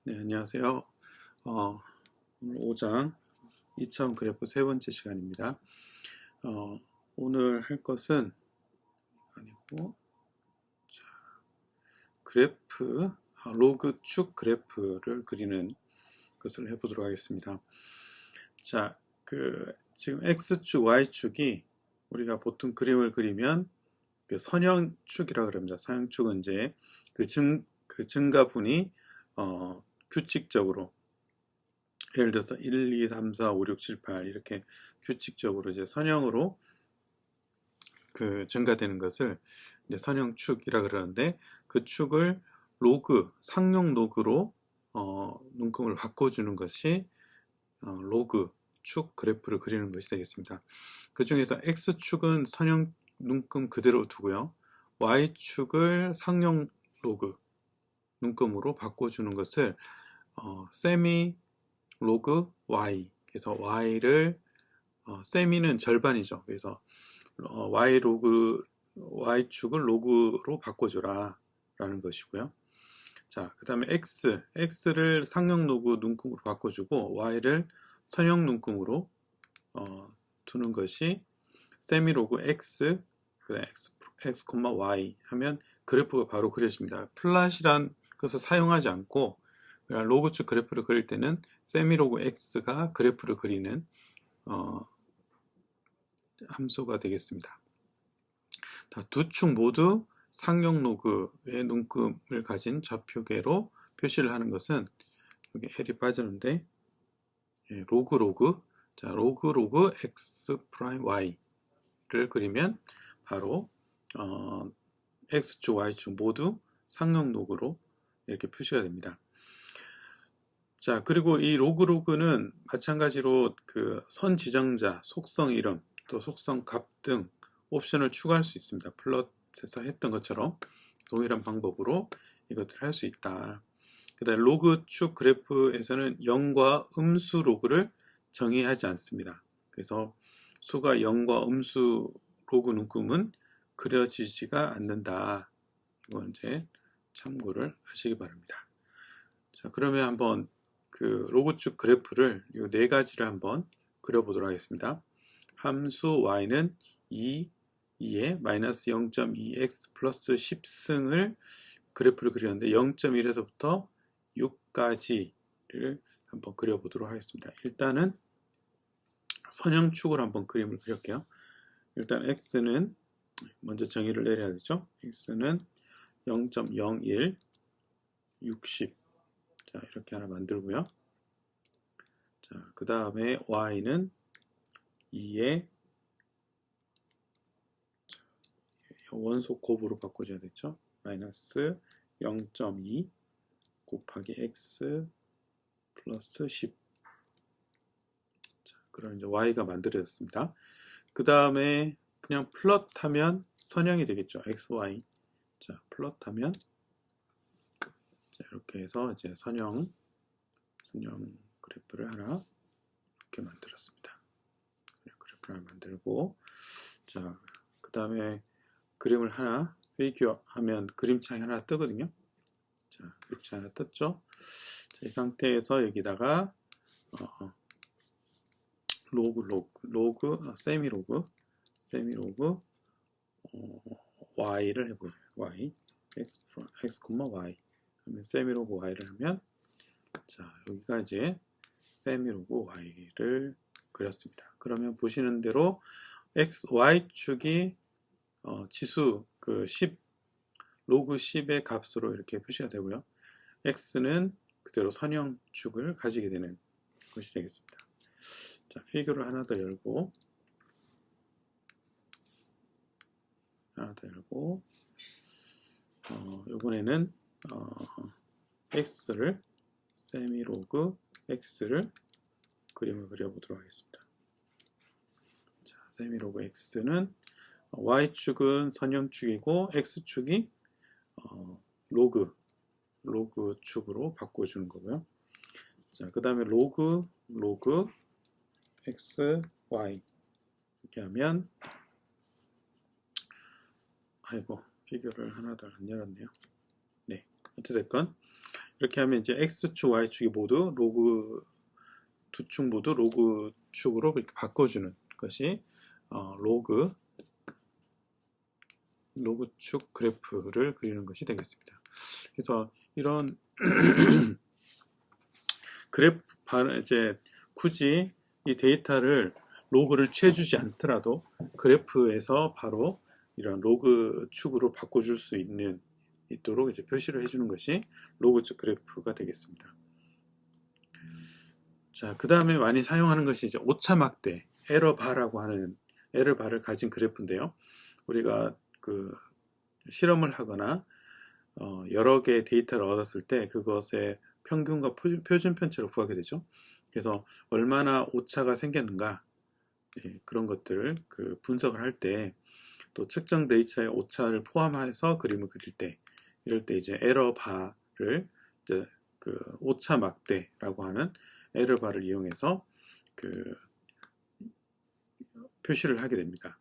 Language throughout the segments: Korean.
네, 안녕하세요. 오늘 5장 2차원 그래프 세 번째 시간입니다. 오늘 할 것은 아니고, 자, 그래프, 로그 축 그래프를 그리는 것을 해보도록 하겠습니다. 자, 지금 X축, Y축이 우리가 보통 그림을 그리면 그 선형축이라고 그럽니다. 선형축은 이제 그 증가분이 규칙적으로 예를 들어서 1, 2, 3, 4, 5, 6, 7, 8 이렇게 규칙적으로 이제 선형으로 증가되는 것을 이제 선형축이라 그러는데, 그 축을 상용 로그로 눈금을 바꿔주는 것이 로그 축 그래프를 그리는 것이 되겠습니다. 그 중에서 X축은 선형 눈금 그대로 두고요, Y축을 상용 로그 눈금으로 바꿔주는 것을 세미 로그 y, 그래서 y를 세미는 절반이죠. 그래서 y축을 로그로 바꿔줘라 라는 것이고요. 자, 그 다음에 x를 상형 로그 눈금으로 바꿔주고 y를 선형 눈금으로 두는 것이 세미 로그 x, x, y 하면 그래프가 바로 그려집니다. 플랫이란 것을 사용하지 않고 로그축 그래프를 그릴 때는 세미로그 x가 그래프를 그리는 함수가 되겠습니다. 두 축 모두 상용 로그의 눈금을 가진 좌표계로 표시를 하는 것은, 여기 L이 빠졌는데, 로그 x 프라임 y를 그리면 바로 x축 y축 모두 상용 로그로 이렇게 표시가 됩니다. 자, 그리고 이 로그는 마찬가지로 그 선 지정자, 속성 이름, 또 속성 값 등 옵션을 추가할 수 있습니다. 플롯에서 했던 것처럼 동일한 방법으로 이것들을 할 수 있다. 그 다음에 로그 축 그래프에서는 0과 음수 로그를 정의하지 않습니다. 그래서 수가 0과 음수 로그 눈금은 그려지지가 않는다. 이건 이제 참고를 하시기 바랍니다. 자, 그러면 한번 그 로그축 그래프를 이 네 가지를 한번 그려보도록 하겠습니다. 함수 y는 2에 마이너스 0.2x 플러스 10승을 그래프를 그리는데 0.1에서부터 6까지를 한번 그려보도록 하겠습니다. 일단은 선형축으로 한번 그림을 그릴게요. 일단 x는 먼저 정의를 내려야 되죠. x는 0.01, 60, 자, 이렇게 하나 만들고요. 자, 그 다음에 y는 2에 원소 곱으로 바꿔줘야 되죠. 마이너스 0.2 곱하기 x 플러스 10. 자, 그럼 이제 y가 만들어졌습니다. 그 다음에 그냥 플롯하면 선형이 되겠죠. xy. 자, 플롯하면 자, 이렇게 해서 이제 선형 그래프를 하나 이렇게 만들었습니다. 그래프를 하나 만들고, 자, 그 다음에 그림을 하나 피규어 하면 그림창이 하나 뜨거든요. 자, 그림창 하나 떴죠. 자, 이 상태에서 여기다가 세미 로그 y를 해보죠. y x, y 그러면 세미 로그 y를 하면, 자, 여기가 이제 세미 로그 y를 그렸습니다. 그러면 보시는 대로 y축이 지수 10 로그 10의 값으로 이렇게 표시가 되고요. x는 그대로 선형축을 가지게 되는 것이 되겠습니다. 자, 피규어를 하나 더 열고 이번에는 x를 세미 로그 x를 그림을 그려보도록 하겠습니다. 자, 세미 로그 x는 y축은 선형축이고 x축이 로그 축으로 바꿔주는 거고요. 자, 그 다음에 로그 x y 이렇게 하면, 아이고, 피규어를 하나 더 안 열었네요. 네, 어찌됐건 이렇게 하면 이제 X축, Y축이 모두 로그, 두 축 모두 로그 축으로 이렇게 바꿔주는 것이 로그축 그래프를 그리는 것이 되겠습니다. 그래서 이런 그래프, 이제 굳이 이 데이터를 로그를 취해주지 않더라도 그래프에서 바로 이런 로그 축으로 바꿔줄 수 있도록 이제 표시를 해주는 것이 로그축 그래프가 되겠습니다. 자, 그 다음에 많이 사용하는 것이 이제 오차막대, 에러바라고 하는 에러바를 가진 그래프인데요. 우리가 그 실험을 하거나 여러 개의 데이터를 얻었을 때 그것의 평균과 표준 편차를 구하게 되죠. 그래서 얼마나 오차가 생겼는가, 그런 것들을 그 분석을 할 때, 또 측정 데이터의 오차를 포함해서 그림을 그릴 때, 이럴 때 이제 에러바를 이제 그 오차 막대라고 하는 에러바를 이용해서 그 표시를 하게 됩니다.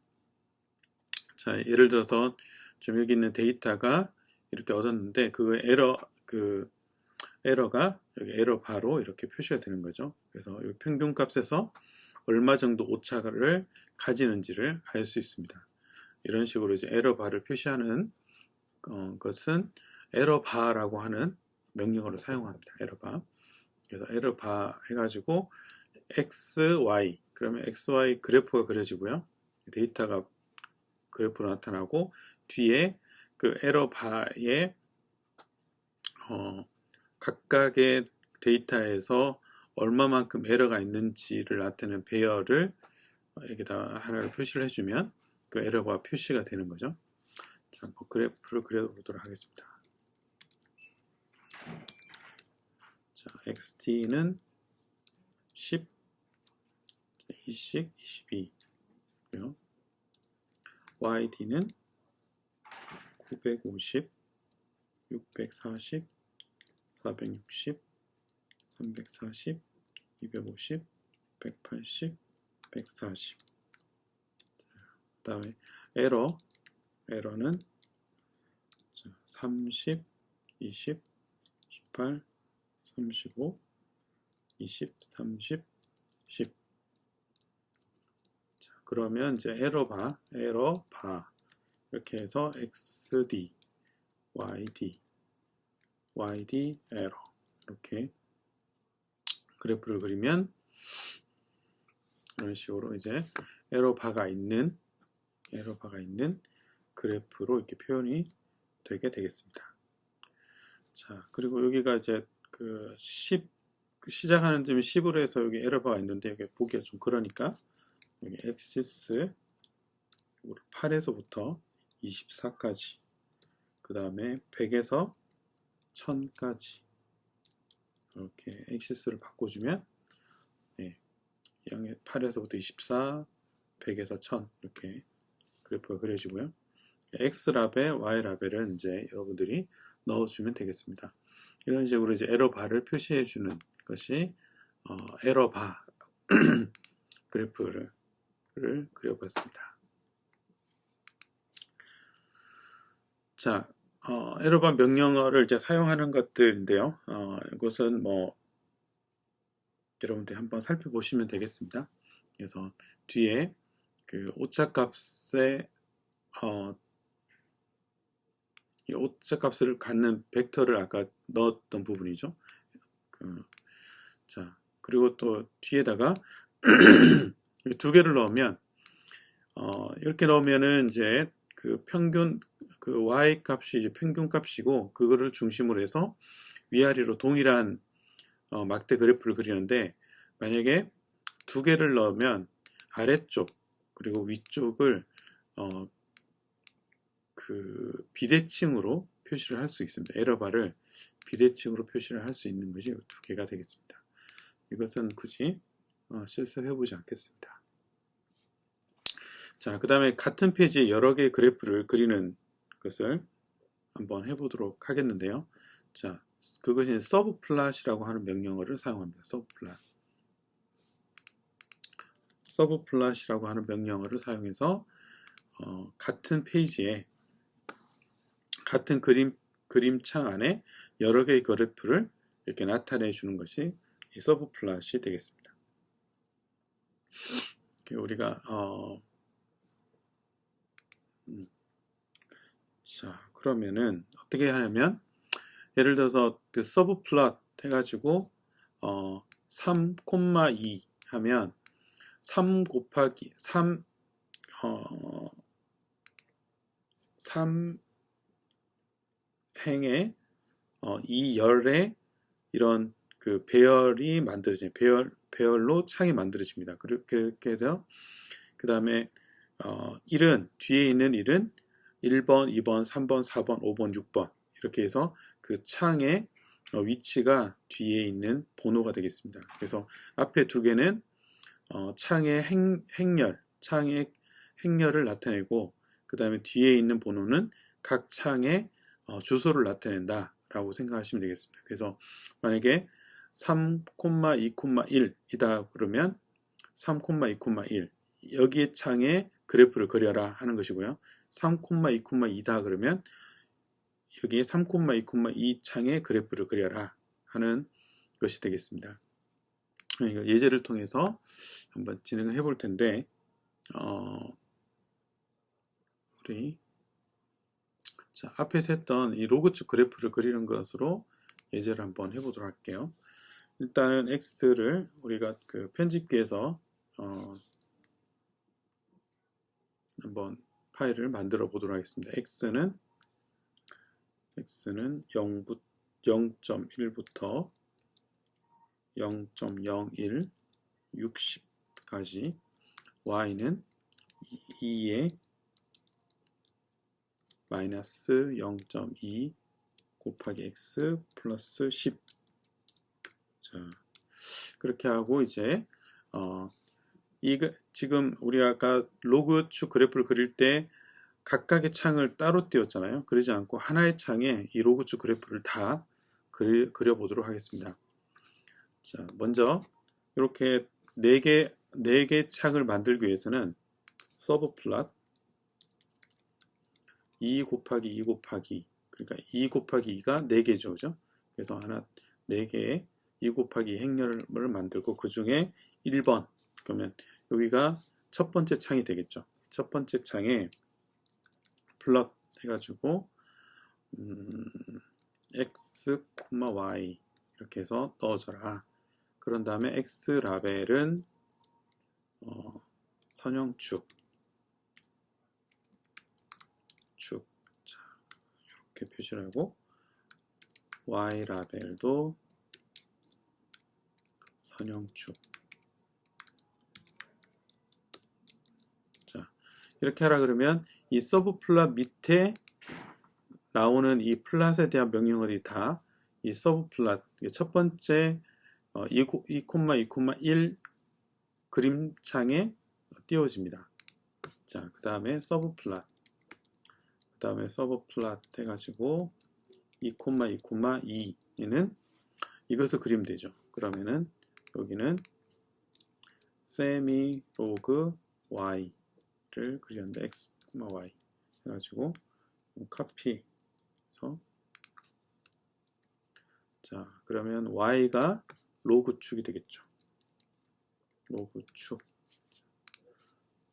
자, 예를 들어서 지금 여기 있는 데이터가 이렇게 얻었는데 그 에러가 여기 에러바로 이렇게 표시가 되는 거죠. 그래서 이 평균값에서 얼마 정도 오차를 가지는지를 알 수 있습니다. 이런 식으로 이제 에러바를 표시하는 것은 에러바라고 하는 명령어를 사용합니다. 에러바. 그래서 에러바 해가지고 x, y, 그러면 x, y 그래프가 그려지고요. 데이터가 그래프로 나타나고 뒤에 그 에러바의 각각의 데이터에서 얼마만큼 에러가 있는지를 나타내는 배열을 여기다 하나를 표시를 해주면 그 에러가 표시가 되는 거죠. 자, 한번 그래프를 그려보도록 하겠습니다. 자, XT는 10, 20, 22, YD는 950, 640, 460, 340, 250, 180, 140. 그 다음에 에러는 30, 20, 18, 35, 20, 30, 10. 자, 그러면 이제 에러바 이렇게 해서 XD, YD 에러 이렇게 그래프를 그리면 이런 식으로 이제 에러바가 있는 그래프로 이렇게 표현이 되게 되겠습니다. 자, 그리고 여기가 이제 그 10 시작하는 점이 10으로 해서 여기 에러바가 있는데 여기 보기가 좀 그러니까 여기 엑시스 8에서부터 24까지, 그 다음에 100에서 1000까지 이렇게 엑시스를 바꿔주면 8에서부터 24, 100에서 1000 이렇게 그래프가 그려지고요. X라벨, Y라벨은 이제 여러분들이 넣어주면 되겠습니다. 이런 식으로 이제 에러바를 표시해주는 것이 에러바 그래프를 그려봤습니다. 자, 에러바 명령어를 이제 사용하는 것들인데요. 이것은 뭐 여러분들이 한번 살펴보시면 되겠습니다. 그래서 뒤에 그 오차값의 이 오차값을 갖는 벡터를 아까 넣었던 부분이죠. 자, 그리고 또 뒤에다가 두 개를 넣으면 이렇게 넣으면은 이제 그 평균 그 y 값이 이제 평균 값이고 그거를 중심으로 해서 위아래로 동일한 막대 그래프를 그리는데, 만약에 두 개를 넣으면 아래쪽 그리고 위쪽을 그 비대칭으로 표시를 할 수 있습니다. 에러바를 비대칭으로 표시를 할 수 있는 것이 두 개가 되겠습니다. 이것은 굳이 실습해 보지 않겠습니다. 자, 그 다음에 같은 페이지에 여러 개의 그래프를 그리는 것을 한번 해보도록 하겠는데요. 자, 그것이 서브플롯이라고 하는 명령어를 사용합니다. 서브플롯이라고 하는 명령어를 사용해서 같은 페이지에 같은 그림창 안에 여러 개의 그래프를 이렇게 나타내 주는 것이 이 서브 플롯이 되겠습니다. 우리가 자, 그러면은 어떻게 하냐면 예를 들어서 그 서브 플롯 해가지고 3,2 하면 3 곱하기 3 3행에 2열의 이런 그 배열이 만들어집니다. 배열로 창이 만들어집니다. 그렇게 해서 그 다음에 1은 뒤에 있는 1은 1번, 2번, 3번, 4번, 5번, 6번 이렇게 해서 그 창의 위치가 뒤에 있는 번호가 되겠습니다. 그래서 앞에 두 개는 창의 창의 행렬을 나타내고 그 다음에 뒤에 있는 번호는 각 창의 주소를 나타낸다 라고 생각하시면 되겠습니다. 그래서 만약에 3,2,1 이다 그러면 3,2,1 여기 창에 그래프를 그려라 하는 것이고요. 3,2,2다 그러면 여기에 3,2,2 창에 그래프를 그려라 하는 것이 되겠습니다. 예제를 통해서 한번 진행을 해볼 텐데 우리 자, 앞에서 했던 이 로그축 그래프를 그리는 것으로 예제를 한번 해보도록 할게요. 일단은 X를 우리가 그 편집기에서 한번 파일을 만들어 보도록 하겠습니다. X는 0.1부터 0.01, 60까지, Y는 2에 마이너스 0.2 곱하기 X 플러스 10. 자, 그렇게 하고 이제 지금 우리가 아까 로그축 그래프를 그릴 때 각각의 창을 따로 띄웠잖아요. 그러지 않고 하나의 창에 이 로그축 그래프를 다 그려보도록 하겠습니다. 자, 먼저 이렇게 4개 창을 만들기 위해서는 서브 플롯 2 곱하기 2 곱하기 그러니까 2 곱하기 2가 4개죠. 그죠? 그래서 하나 4개의 2 곱하기 행렬을 만들고 그 중에 1번 그러면 여기가 첫 번째 창이 되겠죠. 첫 번째 창에 플롯 해가지고 x, y 이렇게 해서 넣어줘라. 그런 다음에 x 라벨은 선형축 자, 이렇게 표시를 하고 y 라벨도 선형축. 자, 이렇게 하라 그러면 이 서브 플롯 밑에 나오는 이 플롯에 대한 명령어들이 다 이 서브 플롯 첫 번째 2,2,1 그림창에 띄워집니다. 자, 그 다음에 서브 플롯 해가지고 2,2,2는 이것을 그리면 되죠. 그러면은 여기는 세미 로그 y를 그렸는데 x, y 해가지고 카피해서 자, 그러면 y가 로그축이 되겠죠. 로그축.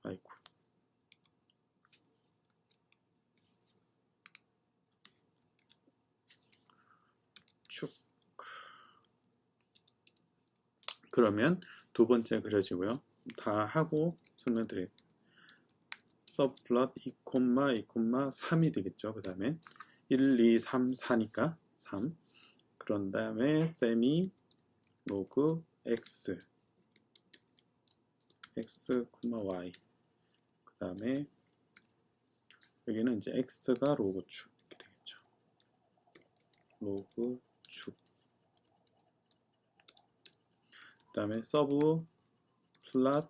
아이고. 축. 그러면 두 번째 그려지고요. 다 하고 설명드릴게요. 서플롯 2,3이 되겠죠. 그 다음에 1, 2, 3, 4니까 3. 그런 다음에 세미 로그 x, y. 그 다음에 여기는 이제 x가 로그축 되겠죠. 로그축. 그 다음에 서브 플롯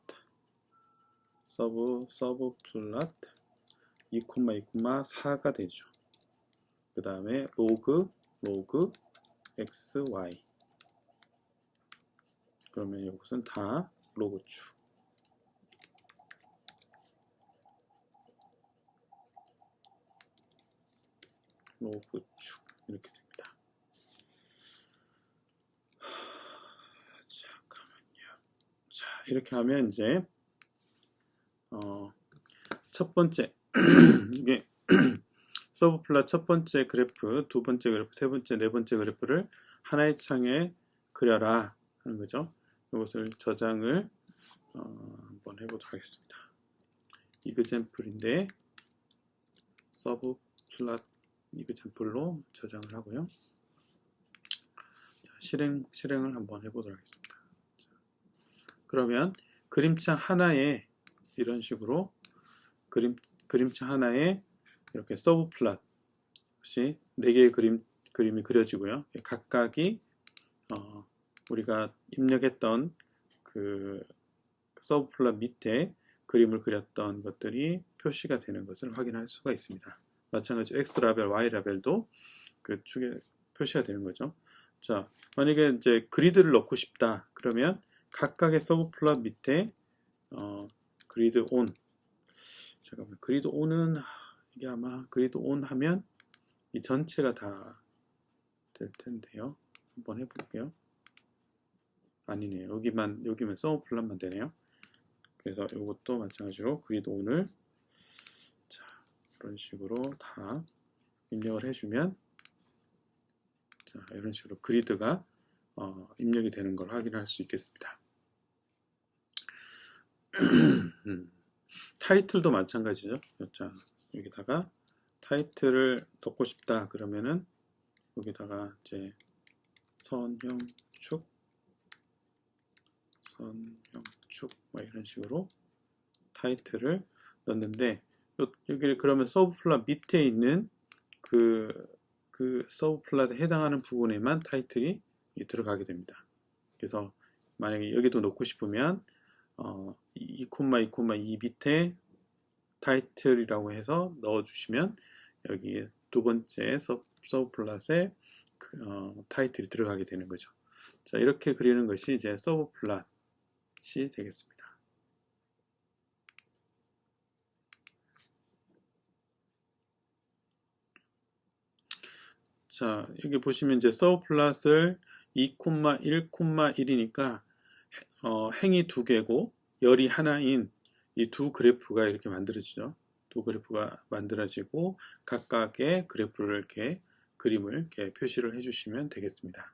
2,4가 되죠. 그 다음에 로그 x, y. 그러면 이것은 다 로그축. 로그축 이렇게 됩니다. 이렇게 하면 이제 첫 번째 이게 서브 플롯 첫 번째 그래프, 두 번째 그래프, 세 번째, 네 번째 그래프를 하나의 창에 그려라 하는 거죠. 이것을 저장을 한번 해보도록 하겠습니다. 이그젠플인데 서브 플롯 이그젠플로 저장을 하고요. 실행을 한번 해보도록 하겠습니다. 그러면 그림창 하나에 이런 식으로 그림창 하나에 이렇게 서브 플롯이 4개의 그림이 그려지고요. 각각이 우리가 입력했던 그 서브 플롯 밑에 그림을 그렸던 것들이 표시가 되는 것을 확인할 수가 있습니다. 마찬가지로 X 라벨, Y 라벨도 그 축에 표시가 되는 거죠. 자, 만약에 이제 그리드를 넣고 싶다. 그러면 각각의 서브 플롯 밑에 그리드 온. 잠깐만, 그리드 온은 이게 아마 그리드 온 하면 이 전체가 다 될 텐데요. 한번 해볼게요. 아니네요. 여기만 서브 플롯만 되네요. 그래서 이것도 마찬가지로 그리드 온을 자, 이런 식으로 다 입력을 해주면 자, 이런 식으로 그리드가 입력이 되는 걸 확인할 수 있겠습니다. 타이틀도 마찬가지죠. 자, 여기다가 타이틀을 넣고 싶다 그러면은 여기다가 이제 선형축 뭐 이런 식으로 타이틀을 넣는데 여기 그러면 서브 플롯 밑에 있는 그 서브 플롯에 해당하는 부분에만 타이틀이 들어가게 됩니다. 그래서 만약에 여기도 넣고 싶으면 2,2,2 밑에 타이틀이라고 해서 넣어주시면 여기 두 번째 서브 플롯에 타이틀이 들어가게 되는 거죠. 자, 이렇게 그리는 것이 이제 서브 플롯이 되겠습니다. 자, 여기 보시면 이제 서브 플롯을 2,1,1이니까 행이 2개고 열이 하나인 이 두 그래프가 이렇게 만들어지죠. 두 그래프가 만들어지고 각각의 그래프를 이렇게 그림을 이렇게 표시를 해주시면 되겠습니다.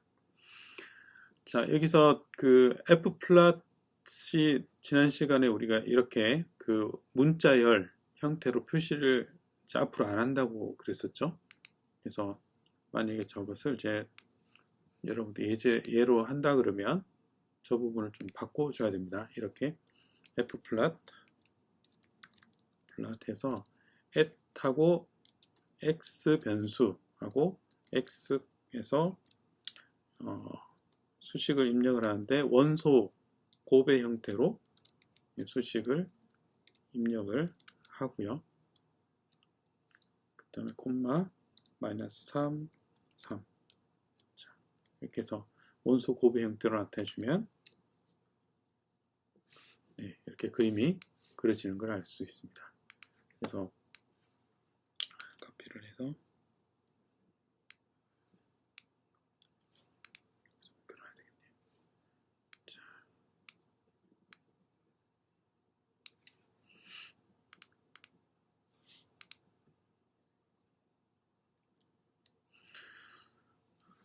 자, 여기서 그 F 플롯이 지난 시간에 우리가 이렇게 그 문자열 형태로 표시를 앞으로 안 한다고 그랬었죠. 그래서 만약에 저것을 이제 여러분들 예로 한다 그러면 저 부분을 좀 바꿔줘야 됩니다. 이렇게 F 플롯해서 at하고 x 변수하고 x에서 수식을 입력을 하는데 원소 곱의 형태로 수식을 입력을 하고요. 그 다음에 콤마 마이너스 3, 3 자, 이렇게 해서 원소 곱의 형태로 나타내주면 네, 이렇게 그림이 그려지는 걸 알 수 있습니다. 그래서 카피를 해서 그려야 되겠네요. 자.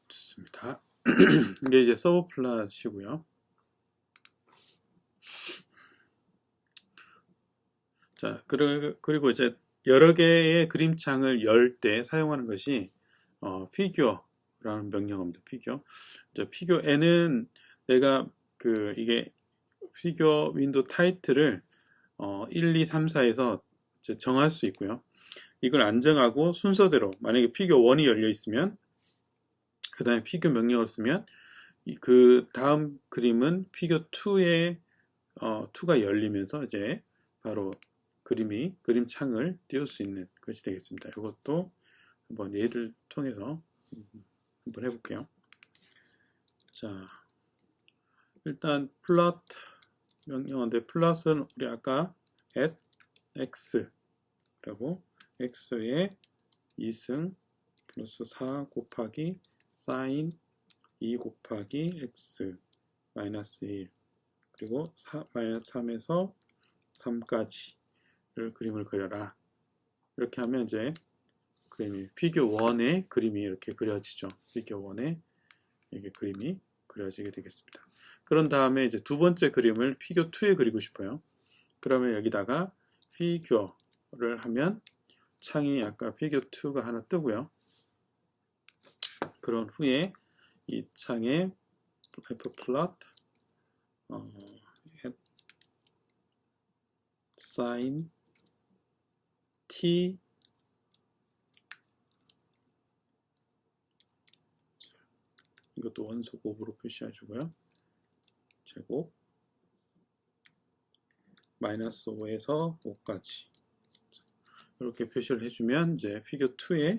좋습니다. 이게 이제 서브 플롯이고요. 자, 그리고 이제 여러 개의 그림창을 열 때 사용하는 것이 피규어라는 명령어입니다. 피규어 N은 내가 이게 피규어 윈도우 타이틀을 1, 2, 3, 4에서 정할 수 있고요. 이걸 안 정하고 순서대로 만약에 피규어 1이 열려 있으면 그 다음에 피규어 명령어를 쓰면 그 다음 그림은 피규어 2가 열리면서 이제 바로 그림창을 띄울 수 있는 것이 되겠습니다. 이것도 한번 예를 통해서 한번 해볼게요. 자, 일단 플롯 명령어인데 플롯은 우리 아까 at x 라고 x에 2승 플러스 4 곱하기 sin 2 곱하기 x 마이너스 1 그리고 마이너스 3에서 3까지를 그림을 그려라. 이렇게 하면 이제 그림이 피겨 1의 그림이 이렇게 그려지죠. 피겨 1의 이게 그림이 그려지게 되겠습니다. 그런 다음에 이제 두 번째 그림을 피겨 2에 그리고 싶어요. 그러면 여기다가 피겨를 하면 창이 아까 피겨 2가 하나 뜨고요. 그런 후에 이 창에 fplot sin t 이것도 원소곱으로 표시해주고요. 제곱 마이너스 5에서 5까지 이렇게 표시를 해주면 이제 피겨 2에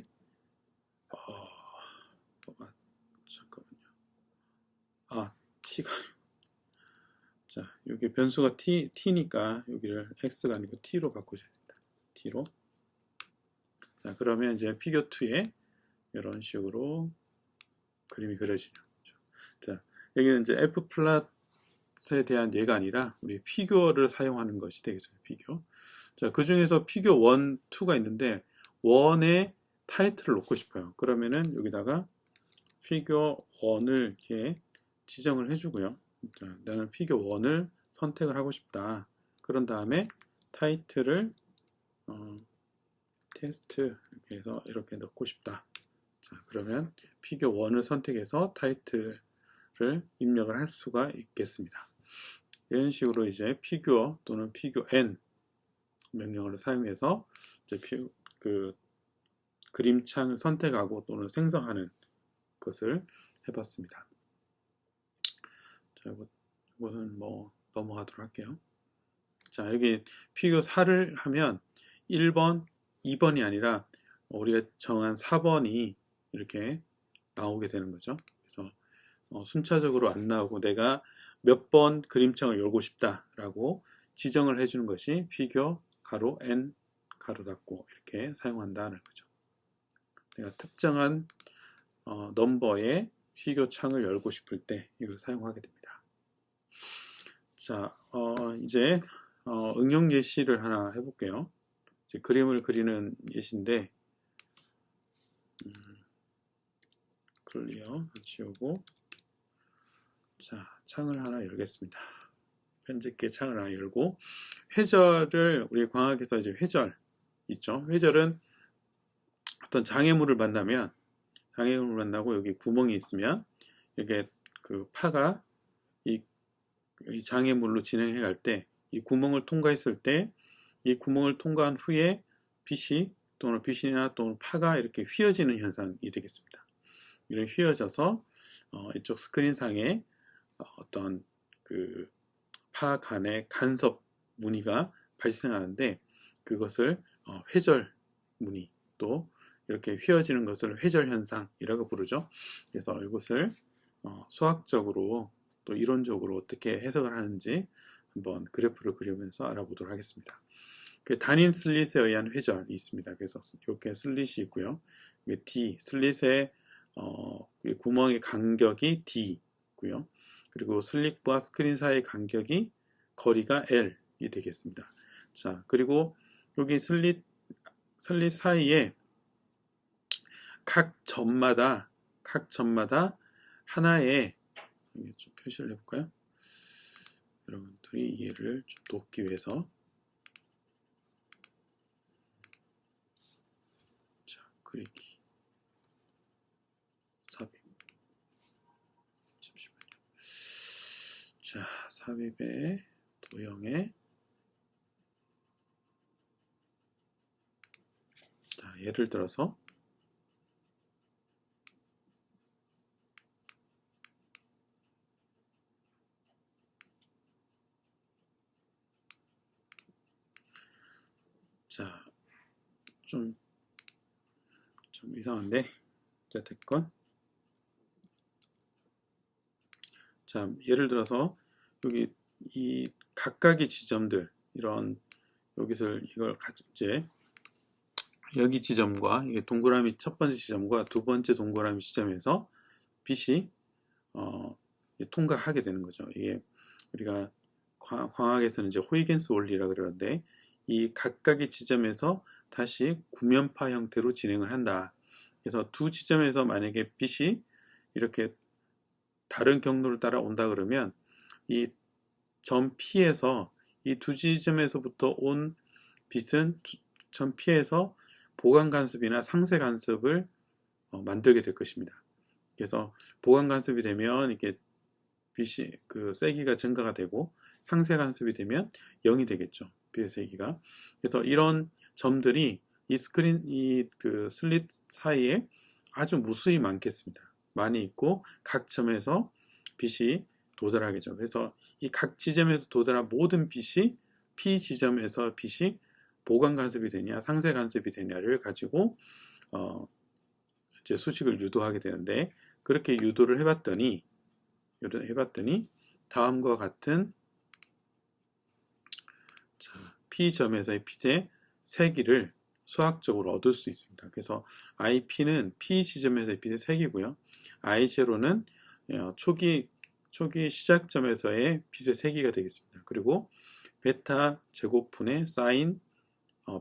잠깐만요. t가 자 여기 변수가 t니까 여기를 x가 아니고 t로 바꾸셔야 됩니다. t로. 자 그러면 이제 피겨 2에 이런 식으로 그림이 그려지죠. 자 여기는 이제 f플랫에 대한 예가 아니라 우리 피겨를 사용하는 것이 되겠습니다. 피겨. 자, 그 중에서 피겨 1, 2가 있는데 1의 타이틀을 놓고 싶어요. 그러면은 여기다가 피겨 1을 이렇게 지정을 해주고요. 자, 나는 피겨 1을 선택을 하고 싶다. 그런 다음에 타이틀을 테스트 이렇게 해서 이렇게 넣고 싶다. 자, 그러면 피겨 1을 선택해서 타이틀을 입력을 할 수가 있겠습니다. 이런 식으로 이제 피겨 또는 피겨 n 명령어를 사용해서 이제 그림창을 선택하고 또는 생성하는 것을 해봤습니다. 자, 이것은 뭐 넘어가도록 할게요. 자, 여기 피겨 4를 하면 1번, 2번이 아니라 우리가 정한 4번이 이렇게 나오게 되는 거죠. 그래서 순차적으로 안 나오고 내가 몇 번 그림창을 열고 싶다라고 지정을 해주는 것이 피겨 가로 n 가로 닫고 이렇게 사용한다는 거죠. 내가 특정한 넘버의 피겨 창을 열고 싶을 때 이걸 사용하게 됩니다. 자, 이제 응용 예시를 하나 해볼게요. 이제 그림을 그리는 예시인데 클리어 지우고 자 창을 하나 열겠습니다. 편집기에 창을 하나 열고 회절을 우리 광학에서 이제 회절 있죠. 회절은 어떤 장애물을 만나면 장애물을 만나고 여기 구멍이 있으면 이게 그 파가 이 장애물로 진행해 갈 때 이 구멍을 통과했을 때 이 구멍을 통과한 후에 빛이 또는 빛이나 또는 파가 이렇게 휘어지는 현상이 되겠습니다. 이런 휘어져서 이쪽 스크린상에 어떤 그 파 간의 간섭 무늬가 발생하는데 그것을 회절 무늬 또 이렇게 휘어지는 것을 회절 현상이라고 부르죠. 그래서 이것을 수학적으로 또 이론적으로 어떻게 해석을 하는지 한번 그래프를 그리면서 알아보도록 하겠습니다. 그 단인 슬릿에 의한 회절이 있습니다. 그래서 이렇게 슬릿이 있고요. D 슬릿의 구멍의 간격이 D고요. 그리고 슬릿과 스크린 사이의 간격이 거리가 L이 되겠습니다. 자, 그리고 여기 슬릿 사이에 각 점마다 하나의 좀 표시를 해볼까요? 여러분들이 이해를 좀 돕기 위해서 자, 그리기 삽입 잠시만요. 자, 삽입의 도형에 자, 예를 들어서 자, 좀 이상한데 자, 됐건 자, 예를 들어서 여기 이 각각의 지점들 이런 이걸 이제 여기 지점과 이게 동그라미 첫 번째 지점과 두 번째 동그라미 지점에서 빛이 통과하게 되는 거죠. 이게 우리가 광학에서는 이제 호이겐스 원리라 그러는데 이 각각의 지점에서 다시 구면파 형태로 진행을 한다. 그래서 두 지점에서 만약에 빛이 이렇게 다른 경로를 따라 온다 그러면 이 점 P에서 이 두 지점에서부터 온 빛은 점 P에서 보강 간섭이나 상쇄 간섭을 만들게 될 것입니다. 그래서 보강 간섭이 되면 이게 빛이 그 세기가 증가가 되고 상쇄 간섭이 되면 0이 되겠죠. 빛의 세기가. 그래서 이런 점들이 이 스크린 그 슬릿 사이에 아주 무수히 많겠습니다. 많이 있고 각 점에서 빛이 도달하겠죠. 그래서 이 각 지점에서 도달한 모든 빛이 P 지점에서 빛이 보강 간섭이 되냐 상쇄 간섭이 되냐를 가지고 이제 수식을 유도하게 되는데 그렇게 유도를 해봤더니 다음과 같은 P점에서의 빛의 세기를 수학적으로 얻을 수 있습니다. 그래서 IP는 P 지점에서의 빛의 세기고요. I0는 초기 시작점에서의 빛의 세기가 되겠습니다. 그리고 베타 제곱분의 사인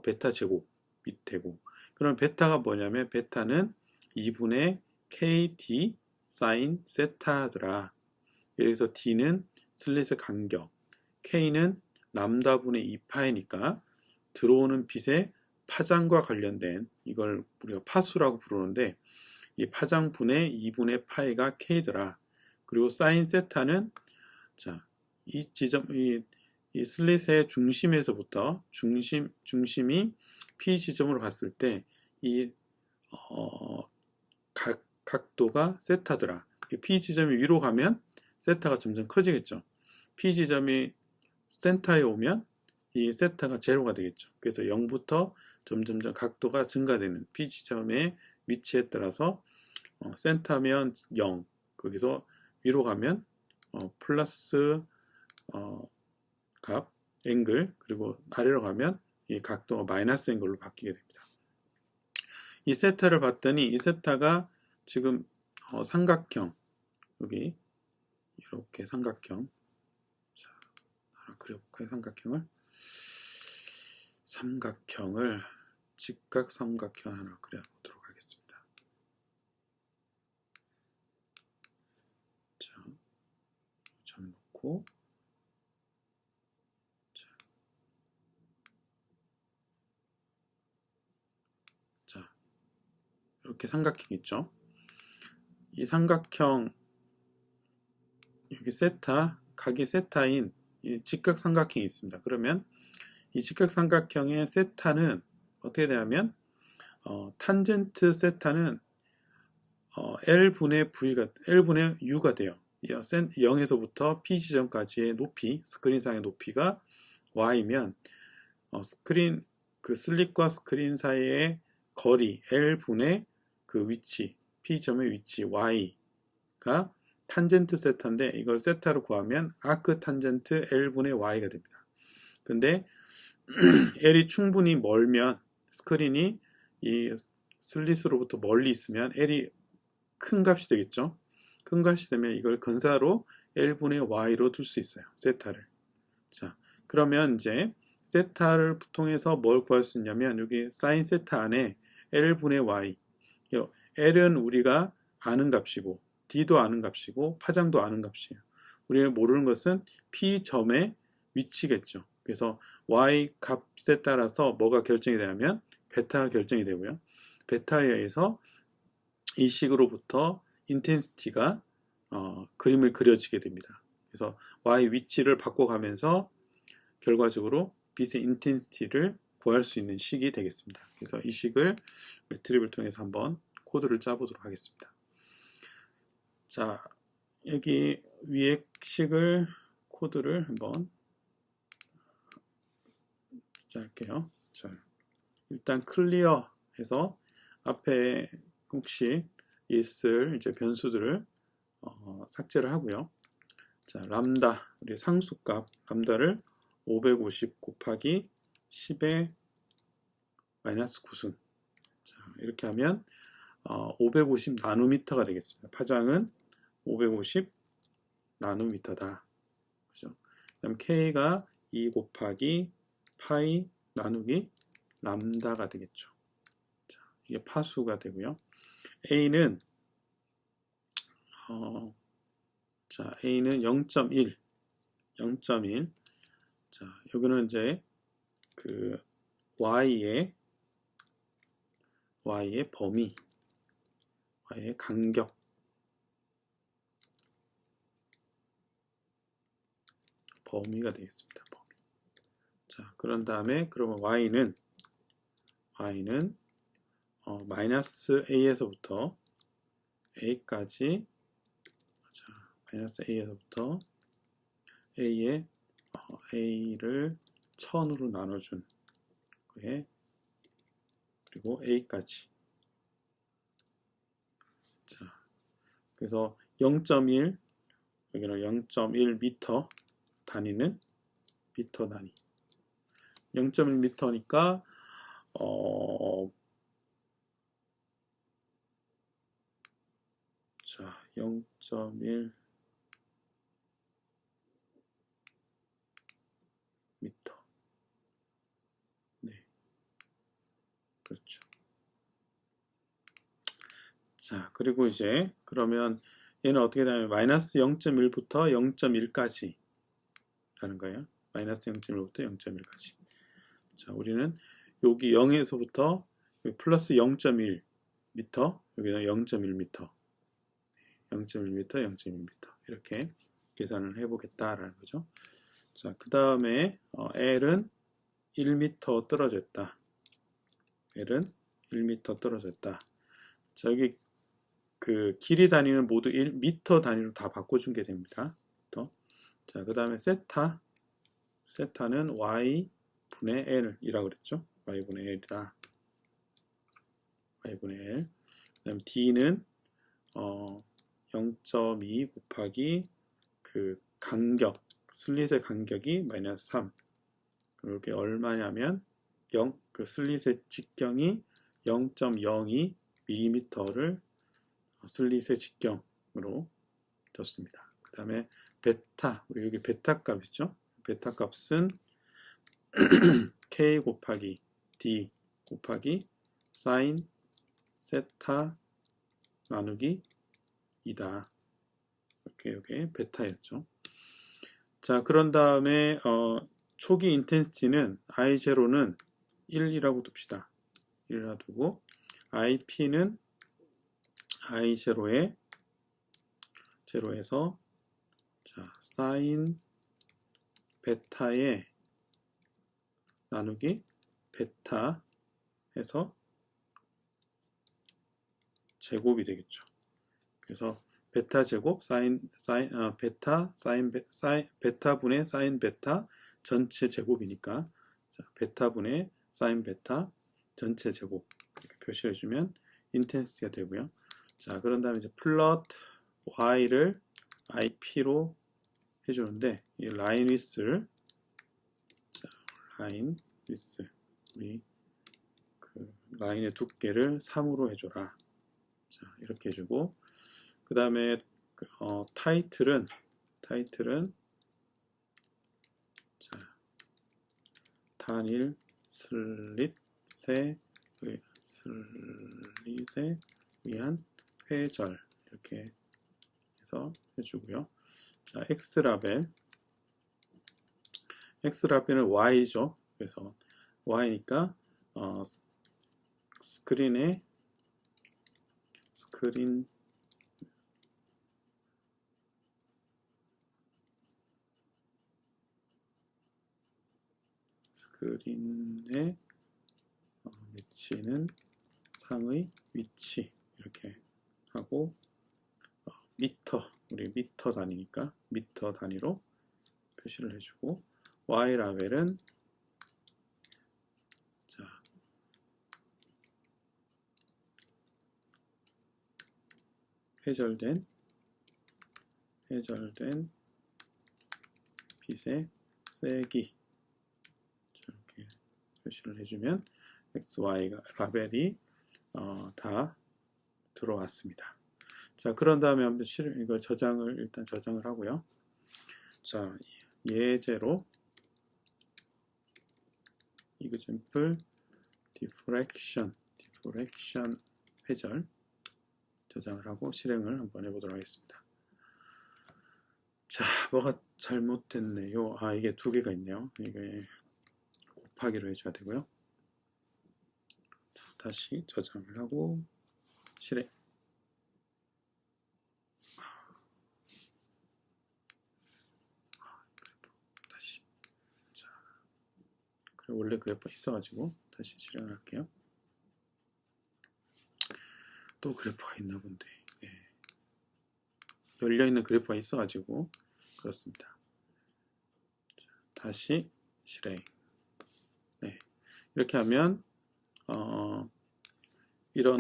베타 제곱이 되고 그럼 베타가 뭐냐면 베타는 2분의 KD 사인 세타더라. 여기서 D는 슬릿의 간격, K는 람다분의 2파이니까 들어오는 빛의 파장과 관련된 이걸 우리가 파수라고 부르는데 이 파장분의 2분의 파이가 K더라. 그리고 사인 세타는 이 지점 이 슬릿의 중심에서부터 중심이 P 지점으로 갔을 때 이 각도가 세타더라. P 지점이 위로 가면 세타가 점점 커지겠죠. P 지점이 센터에 오면 이 세타가 제로가 되겠죠. 그래서 0부터 점점점 각도가 증가되는 P 지점의 위치에 따라서 센터면 0, 거기서 위로 가면 플러스 값, 앵글, 그리고 아래로 가면 이 각도가 마이너스 앵글로 바뀌게 됩니다. 이 세타를 봤더니 이 세타가 지금 삼각형, 여기 이렇게 삼각형, 자, 하나 그려볼까요? 삼각형을 직각 삼각형 하나 그려보도록 하겠습니다. 자, 점 놓고 이렇게 삼각형 있죠. 이 삼각형 여기 세타, 각이 세타인 이 직각 삼각형이 있습니다. 그러면 이 직각 삼각형의 세타는 어떻게 되냐면 탄젠트 세타는 L분의 U가 돼요. 0에서부터 P 지점까지의 높이, 스크린상의 높이가 Y면 그 슬릿과 스크린 사이의 거리 L분의 그 위치, P점의 위치 Y가 탄젠트 세타인데 이걸 세타로 구하면 아크 탄젠트 L분의 Y가 됩니다. 근데 L이 충분히 멀면 스크린이 이 슬릿으로부터 멀리 있으면 L이 큰 값이 되겠죠. 큰 값이 되면 이걸 근사로 L분의 Y로 둘 수 있어요. 세타를. 자, 그러면 이제 세타를 통해서 뭘 구할 수 있냐면 여기 사인 세타 안에 L분의 Y L은 우리가 아는 값이고 D도 아는 값이고 파장도 아는 값이에요. 우리가 모르는 것은 P점의 위치겠죠. 그래서 Y 값에 따라서 뭐가 결정이 되냐면 베타가 결정이 되고요. 베타에 의해서 이 식으로부터 인텐시티가 그림을 그려지게 됩니다. 그래서 Y 위치를 바꿔가면서 결과적으로 빛의 인텐시티를 구할 수 있는 식이 되겠습니다. 그래서 이 식을 매트립을 통해서 한번 코드를 짜보도록 하겠습니다. 자, 여기 위에 식을 코드를 한번 짤게요. 자, 일단 클리어해서 앞에 혹시 있을 이제 변수들을 삭제를 하고요. 자, 람다 우리 상수값 람다를 550 곱하기 10의 마이너스 9승. 자, 이렇게 하면 550 나노미터가 되겠습니다. 파장은 550 나노미터다. 그죠? 그다음 K가 2 곱하기 파이 나누기 람다가 되겠죠. 자, 이게 파수가 되고요. A는 자, A는 0.1. 자, 여기는 이제 그 Y의 범위, Y의 간격, 범위가 되겠습니다. 범위. 자, 그런 다음에 그러면 Y는 마이너스 A에서부터 A까지, 자, 마이너스 A에서부터 A의 A를 1000으로 나눠준 거에 그리고 A까지. 자, 그래서 0.1 여기는 0.1 미터 단위는 미터 단위. 0.1 미터니까 자, 0.1 미터. 네, 그렇죠. 자, 그리고 이제 그러면 얘는 어떻게 되냐면 마이너스 0.1부터 0.1까지 라는 거예요. 마이너스 0.1부터 0.1까지. 자, 우리는 여기 0에서부터 플러스 0.1 미터, 여기는 0.1 미터, 0.1 미터, 0.1 미터 이렇게 계산을 해보겠다라는 거죠. 자, 그 다음에 L은 1미터 떨어졌다. L은 1미터 떨어졌다. 자, 여기 그 길이 단위는 모두 1미터 단위로 다 바꿔준 게 됩니다. 자, 그 다음에 세타는 y분의 l이라고 그랬죠. y분의 l이다. y분의 l. 그 다음 d는 0.2 곱하기 그 간격, 슬릿의 간격이 마이너스 3. 그렇게 얼마냐면 그 슬릿의 직경이 0.02 mm를 슬릿의 직경으로 줬습니다. 그 다음에 베타, 우리 여기 베타 값이죠. 베타 값은 K 곱하기 D 곱하기 사인 세타 나누기 2다. 이렇게 여기 베타였죠. 자, 그런 다음에 초기 인텐시티는 I0는 1이라고 둡시다. 1이라고 두고 IP는 I0에서 자, 사인 베타에 나누기 베타 해서 제곱이 되겠죠. 그래서 베타 제곱 베타분의 사인 베타 전체 제곱이니까 자, 베타분의 사인 베타 전체 제곱 이렇게 표시해 주면 인텐시티가 되고요. 자, 그런 다음에 이제 플롯 y를 IP로 해주는데 이 라인 위스를 라인 위스 우리 그 라인의 두께를 3으로 해줘라. 자, 이렇게 해주고 그 다음에 타이틀은 자, 단일 슬릿에 의한 회절 이렇게 해서 해주고요. 자, X라벨은 Y죠. 그래서 Y니까 스크린 스크린에 위치는 상의 위치 이렇게 하고 미터 우리 미터 단위니까 미터 단위로 표시를 해주고 Y 라벨은 자 회절된 빛의 세기 이렇게 표시를 해주면 XY 라벨이 다 들어왔습니다. 자, 그런 다음에 한번 이거 일단 저장을 하고요. 자, 예제로 example diffraction 회절 저장을 하고 실행을 한번 해보도록 하겠습니다. 자, 뭐가 잘못됐네요. 아, 이게 두 개가 있네요. 이게 곱하기로 해줘야 되고요. 자, 다시 저장을 하고 실행. 다시. 자, 그래 원래 그래프가 있어가지고 다시 실행을 할게요. 또 그래프가 있나 본데. 네. 열려있는 그래프가 있어가지고 그렇습니다. 자, 다시 실행. 네. 이렇게 하면 이런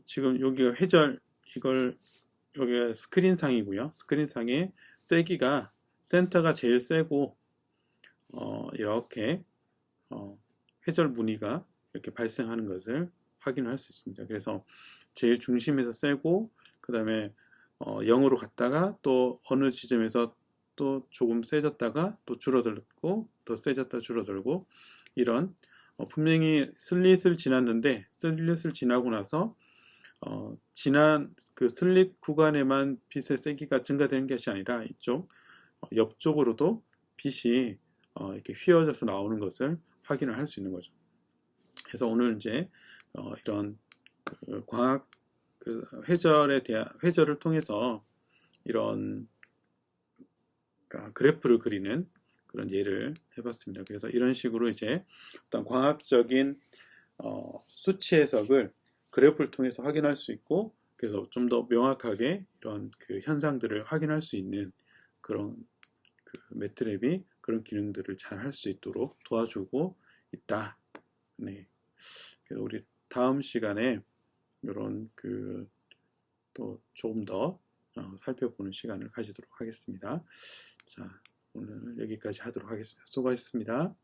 지금 여기가 회절 이걸 여기가 스크린상이고요. 스크린상에 세기가 센터가 제일 세고 이렇게 회절 무늬가 이렇게 발생하는 것을 확인할 수 있습니다. 그래서 제일 중심에서 세고 그 다음에 0으로 갔다가 또 어느 지점에서 또 조금 세졌다가 또 줄어들고 또 세졌다 줄어들고 이런 분명히 슬릿을 지났는데 슬릿을 지나고 나서 지난 그 슬릿 구간에만 빛의 세기가 증가되는 것이 아니라 이쪽 옆쪽으로도 빛이 이렇게 휘어져서 나오는 것을 확인을 할 수 있는 거죠. 그래서 오늘 이제 이런 광학 회절을 통해서 이런 그래프를 그리는 그런 예를 해봤습니다. 그래서 이런 식으로 이제 어떤 광학적인 수치 해석을 그래프를 통해서 확인할 수 있고, 그래서 좀 더 명확하게 이런 그 현상들을 확인할 수 있는 그런 매트랩이 그런 기능들을 잘 할 수 있도록 도와주고 있다. 네. 그래서 우리 다음 시간에 이런 또 조금 더 살펴보는 시간을 가지도록 하겠습니다. 자, 오늘 여기까지 하도록 하겠습니다. 수고하셨습니다.